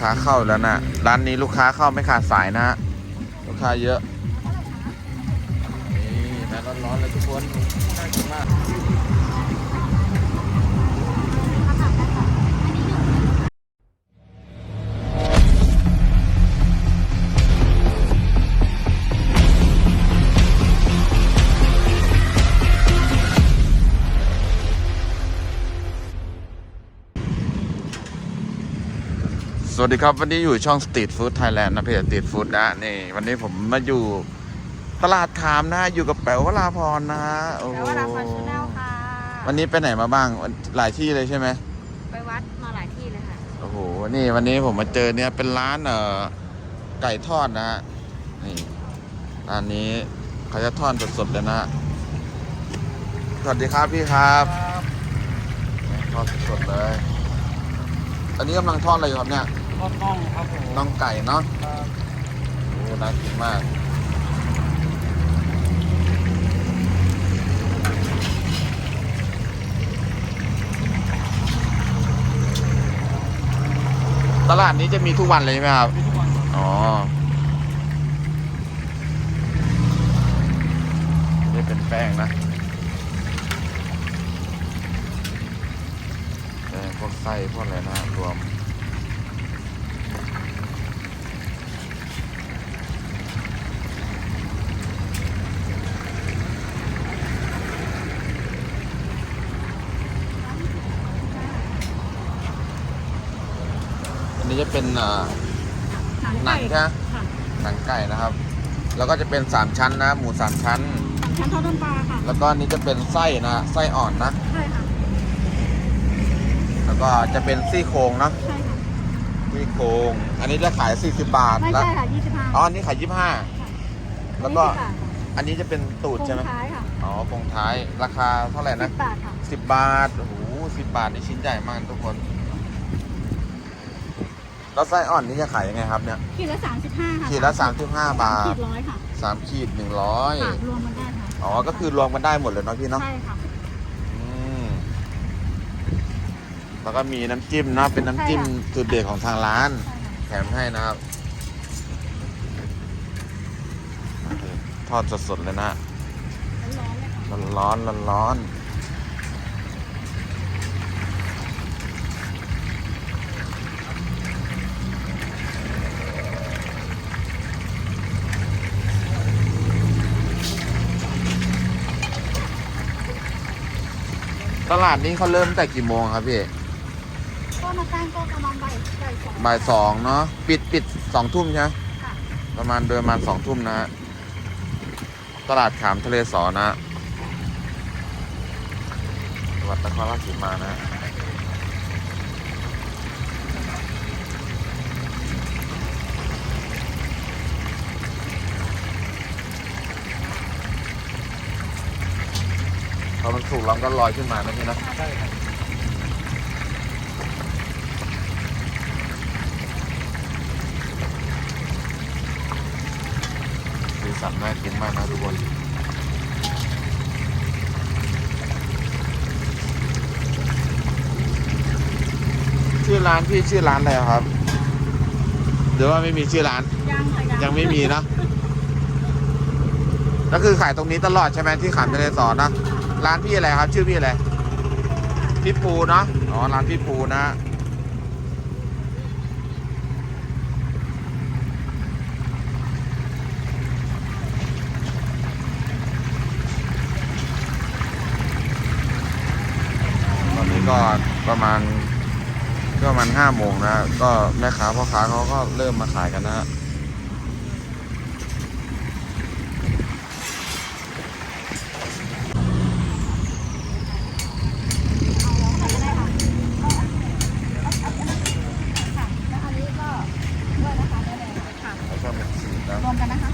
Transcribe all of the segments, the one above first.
ค้าเข้าแล้วนะร้านนี้ลูกค้าเข้าไม่ขาดสายนะลูกค้าเยอะนี่แม่ร้อนๆเลยทุกคนน่ากินมากสวัสดีครับวันนี้อยู่ช่อง Street Food Thailand นะเพจ Street Food นะนี่วันนี้ผมมาอยู่ตลาดขามนะอยู่กับแป๋ววราพรนะโอ้โห แป๋ววราพรชาแนลค่ะวันนี้ไปไหนมาบ้างหลายที่เลยใช่ไหมไปวัดมาหลายที่เลยค่ะโอ้โหนี่วันนี้ผมมาเจอเนี่ยเป็นร้านไก่ทอดนะฮะนี่ร้านนี้เขาจะทอดสดๆเลยนะสวัสดีครับพี่ครับทอดสดๆเลยอันนี้กำลังทอดอะไรอยู่ครับเนี่ยทอดน่องครับผมน่องไก่เนาะโอ้น่ากินมากตลาดนี้จะมีทุกวันเลยใช่ไหมครับมีทุกวันอ๋อนี่เป็นแป้งนะแป้งพวกไส้พวกอะไรนะรวมอันนี้จะเป็นหนังใช่ไหมหนังไก่นะครับแล้วก็จะเป็น3ชั้นนะหมู3ชั้นชั้นทอดน้ำปลาค่ะแล้วก็นี้จะเป็นไส้นะไส้อ่อนนะใช่ค่ะแล้วก็จะเป็นซี่โครงนะใช่ค่ะซี่โครงอันนี้จะขาย40 บาทไม่แล้วใช่ค่ะ25อ๋ออันนี้ขาย25แล้วก็อันนี้จะเป็นตูดใช่ไหมท้ายค่ะอ๋อโครงท้ายราคาเท่าไหร่นะ10 บาทค่ะ10 บาทโอ้โห10 บาทนี่ชิ้นใหญ่มากทุกคนแล้วไส้อ่อนนี่จะขายยังไงครับเนี่ยขีดละ35ค่ะขีดละ35 บาทขีด100ค่ะ3 ขีด100รวมมันได้ค่ะอ๋อก็คือรวมกันได้หมดเลยเนาะพี่เนาะใช่ค่ะแล้วก็มีน้ำจิ้มเนาะเป็นน้ำจิ้มสูตรเด็ดของทางร้านแถมให้นะครับทอดสดๆเลยนะร้อนตลาดนี้เขาเริ่มแต่กี่โมงครับพี่ก็มาตั้งก็ประมาณบ่ายสองเนาะปิด2 ทุ่มใช่ไหมประมาณ2 ทุ่มนะฮะตลาดขามทะเลสอนะจังหวัดนครราชสีมานะพอมันสุกแล้วก็ลอยขึ้นมานะพี่นะใช่ครับสีสันน่ากินมากนะทุกคนชื่อร้านพี่ชื่อร้านอะไรครับหรือว่าไม่มีชื่อร้านยังไม่มีนะก็คือขายตรงนี้ตลอดใช่ไหมที่ขามทะเลสอนะร้านพี่อะไรครับชื่อพี่อะไรพี่ปูเนาะอ๋อร้านพี่ปูนะตอนนี้ก็ประมาณ5 โมงนะก็แม่ค้าพ่อค้าเขาก็เริ่มมาขายกันนะรวมกันนะคะ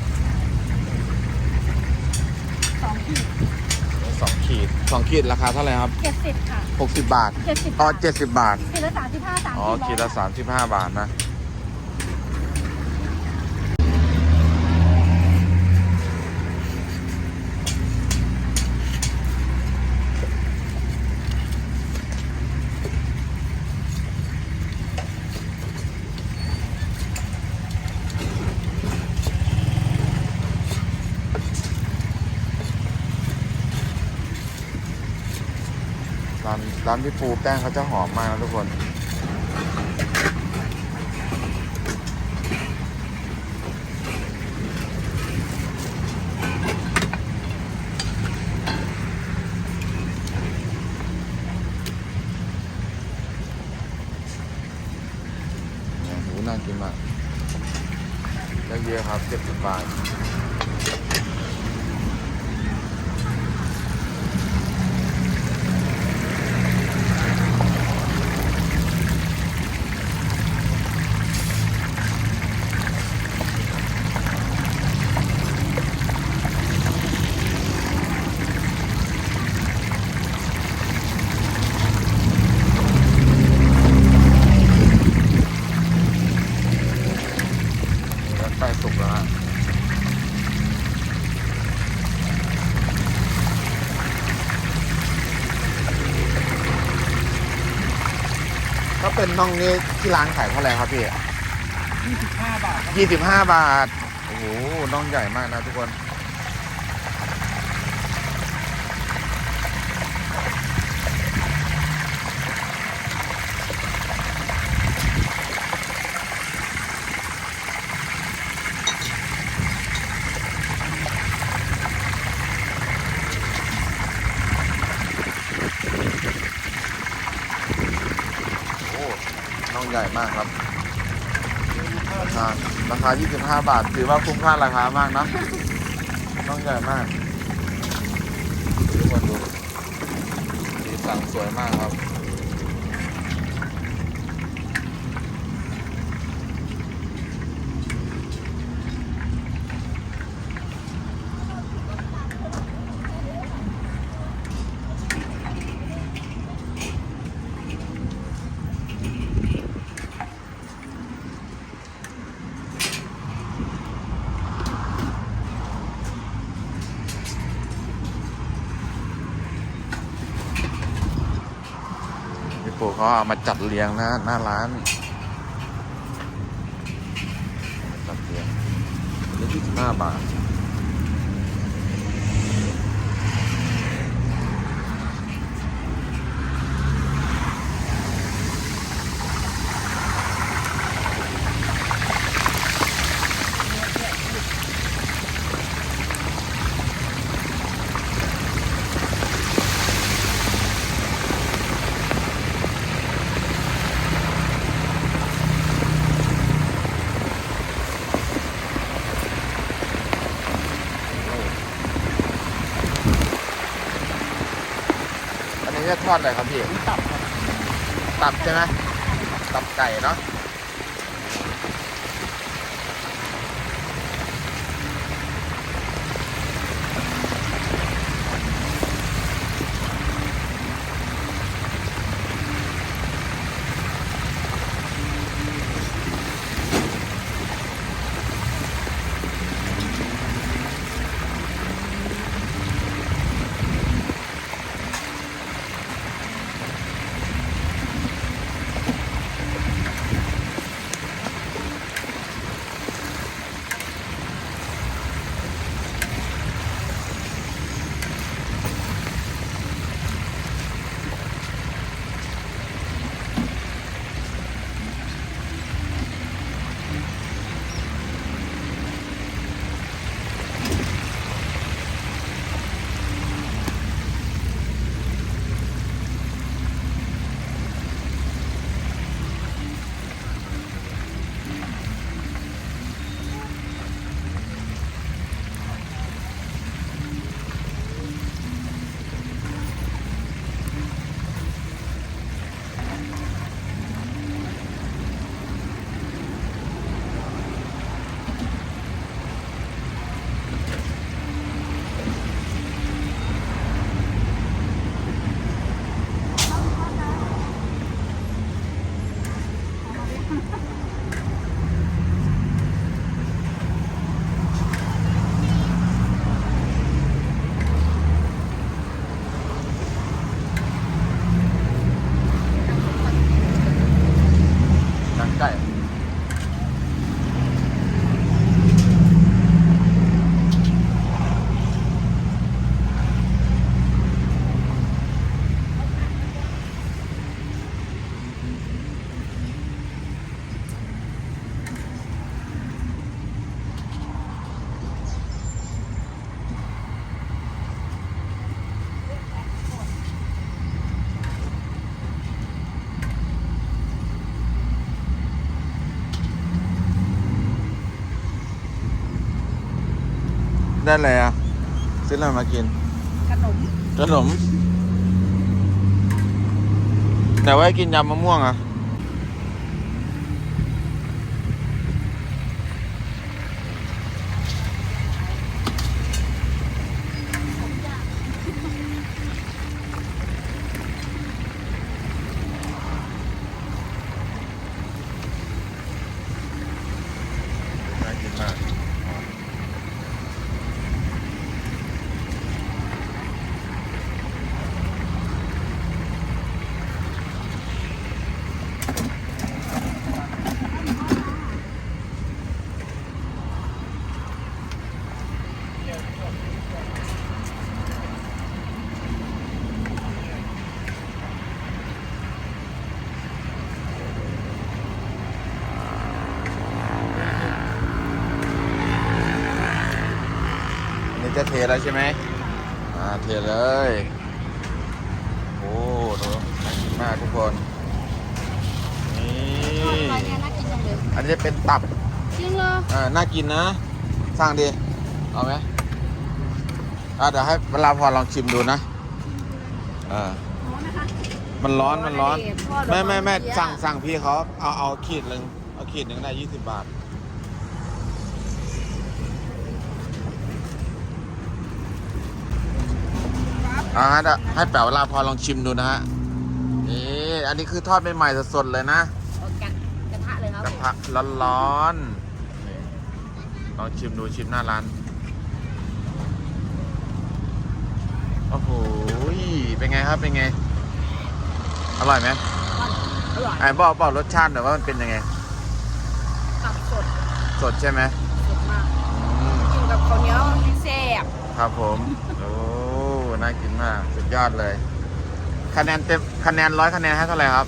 2 ขีด2 ขีดราคาเท่าไหร่ครับ70ค่ะ60 บาทอ๋อ70 บาทขีดละ35อ๋อขีดละ35 บาทนะ ร้านพี่ปูแป้งเขาจะหอมมากนะทุกคนเนี่ยหูน่ากินมากได้เยอะครับ70 บาทแล้วใกล้สุกแล้วฮะถ้าเป็นน่องนี้ที่ร้านขายเท่าไหร่ครับพี่25 บาทครับ 25 บาท โอ้โหน่องใหญ่มากนะทุกคน โอ้น่องใหญ่มากครับ ราคา25 บาท ถือว่าคุ้มค่าราคามากนะน่องใหญ่มากทุกคนดูสีสันสวยมากครับ พี่ปู่เขาเอามาจัดเรียงนะหน้าร้านจัดเรียงอันนี้25 บาทอันนี้จะทอดอะไรครับพี่ ตับครับ ตับใช่ไหมตับไก่เนาะ ได้อะไรอ่ะซื้ออะไรมากิน ขนม ขนมไหนว่าให้กินยำมะม่วงอ่ะน่ากินมากอันนี้จะเทแล้วใช่ไหมเทเลย โอ้ดูน่ากินมากทุกคน นี่ ทอดอะไรเนี่ยน่ากินจังเลย อันนี้จะเป็นตับ จริงเหรอ น่ากินนะ สั่งดิ เอาไหมเดี๋ยวให้เวลาพอลองชิมดูนะร้อนนะคะ มันร้อนมันร้อน ทอด ไม่ เดี๋ยว สั่งพี่เขาเอาขีดหนึ่งเอาขีดหนึ่งได้20 บาท งั้นให้แป๋วเวลาพอลองชิมดูนะฮะ นี่อันนี้คือทอดใหม่ๆสดๆเลยนะ เอากระทะเลยครับ กระทะร้อนๆนี่ลองชิมดูชิมหน้าร้าน โอ้โหเป็นไงครับเป็นไง อร่อยไหม อร่อย บอกรสชาติหน่อยว่ามันเป็นยังไง ตับสด สดใช่ไหม สดมาก อืม กินกับข้าวเหนียวแซ่บ ครับผม โอ้ น่ากินมาก สุดยอดเลย คะแนนเต็มคะแนน100 คะแนนให้เท่าไหร่ครับ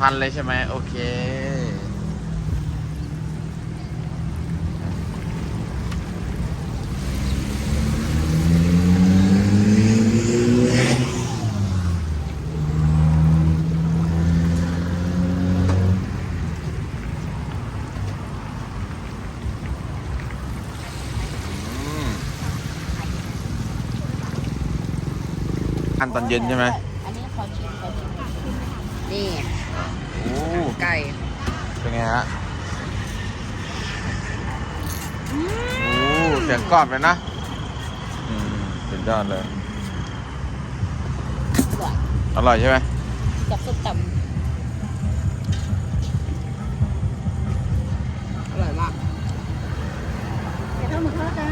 พัน 1,000เลยใช่ไหมโอเค อันตอนเย็นใช่ไหม อันนี้ขอชิมนี่ โอ้ ไก่ เป็นไงฮะ โอ้เสียงกรอบเลยนะ สุดยอดเลย อร่อย อร่อยใช่ไหม กับส้มตำอร่อยมากเดี๋ยวทอดหมูทอดจ้า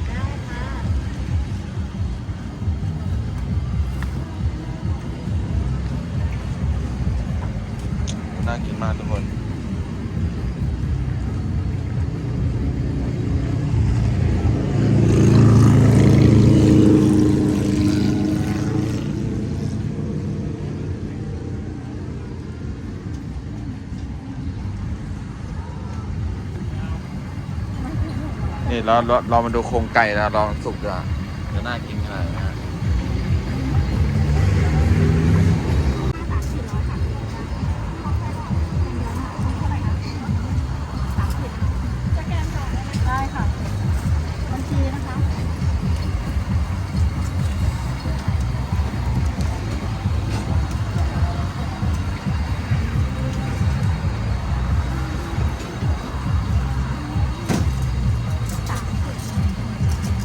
ได้ค่ะ น่ากินมากทุกคน นี่เรามาดูโครงไก่นะลองสุกดูจะน่ากินขนาดไหนนะ ได้ค่ะบัญชีนะคะ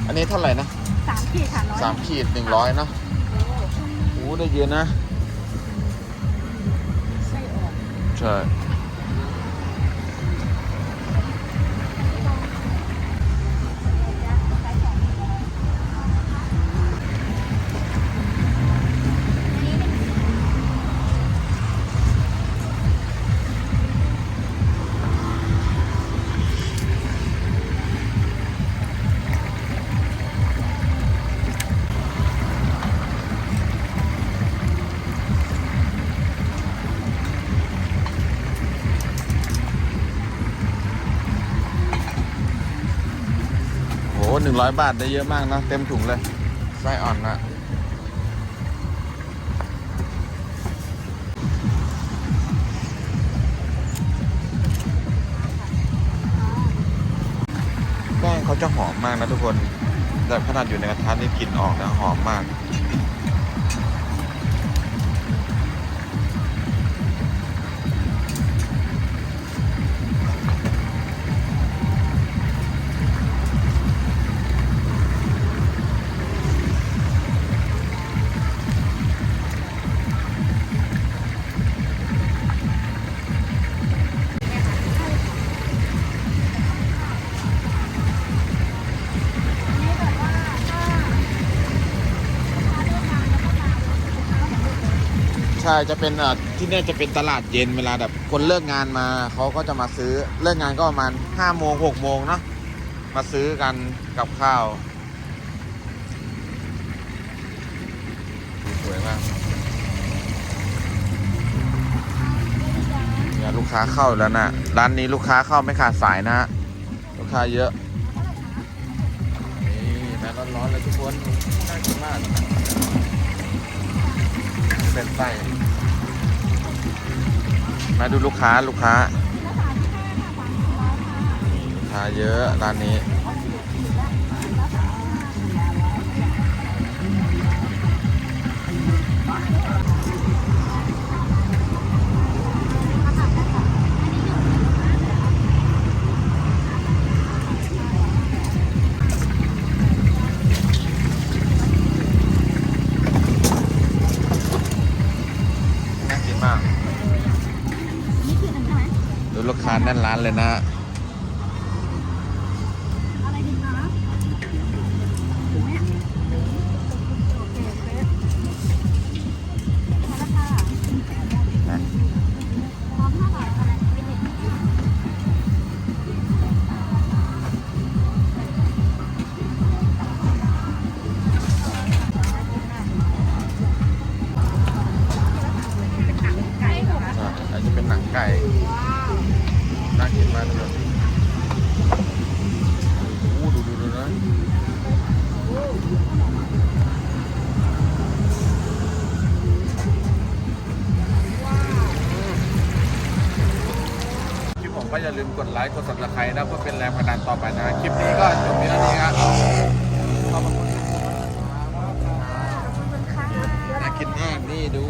อันนี้เท่าไหร่นะ 3 ขีดค่ะ100 3 ขีด 100เนาะโอ้ได้เยอะนะ ไส้อ่อน ใช่ โห100 บาทได้เยอะมากนะ เต็มถุงเลย ไส้อ่อนนะ จะหอมมากนะทุกคนแต่ขนาดอยู่ในกระทะนี่กลิ่นออกนะหอมมาก ใช่จะเป็นที่เนี่ยจะเป็นตลาดเย็นเวลาแบบคนเลิกงานมาเขาก็จะมาซื้อเลิกงานก็ประมาณ5 โมง 6 โมงเนาะมาซื้อกันกับข้าวสวยมากเนี่ยลูกค้าเข้าแล้วนะร้านนี้ลูกค้าเข้าไม่ขาดสายนะฮะลูกค้าเยอะนี่แม่ร้อนๆเลยทุกคนน่ากินมากเป็นไส้มาดูลูกค้าเยอะร้านนี้น่ากินมากดูลูกค้าแน่นร้านเลยนะ อะไรดีคะถึงไหมโอเคเป๊ะราคาพร้อม5 บาทอะไรเป็นเด็กไก่เหรอคะ อันนี้เป็นหนังไก่ ว้าว น่ากินมากเลยโอ้ดูนะคลิปผมก็อย่าลืมกดไลค์กด Subscribe นะเพื่อเป็นแรงผลักดันต่อไปนะคลิปนี้ก็จบเพียงเท่านี้ครับขอบคุณ ขอบคุณค่ะ น่ากินมากนี่ดู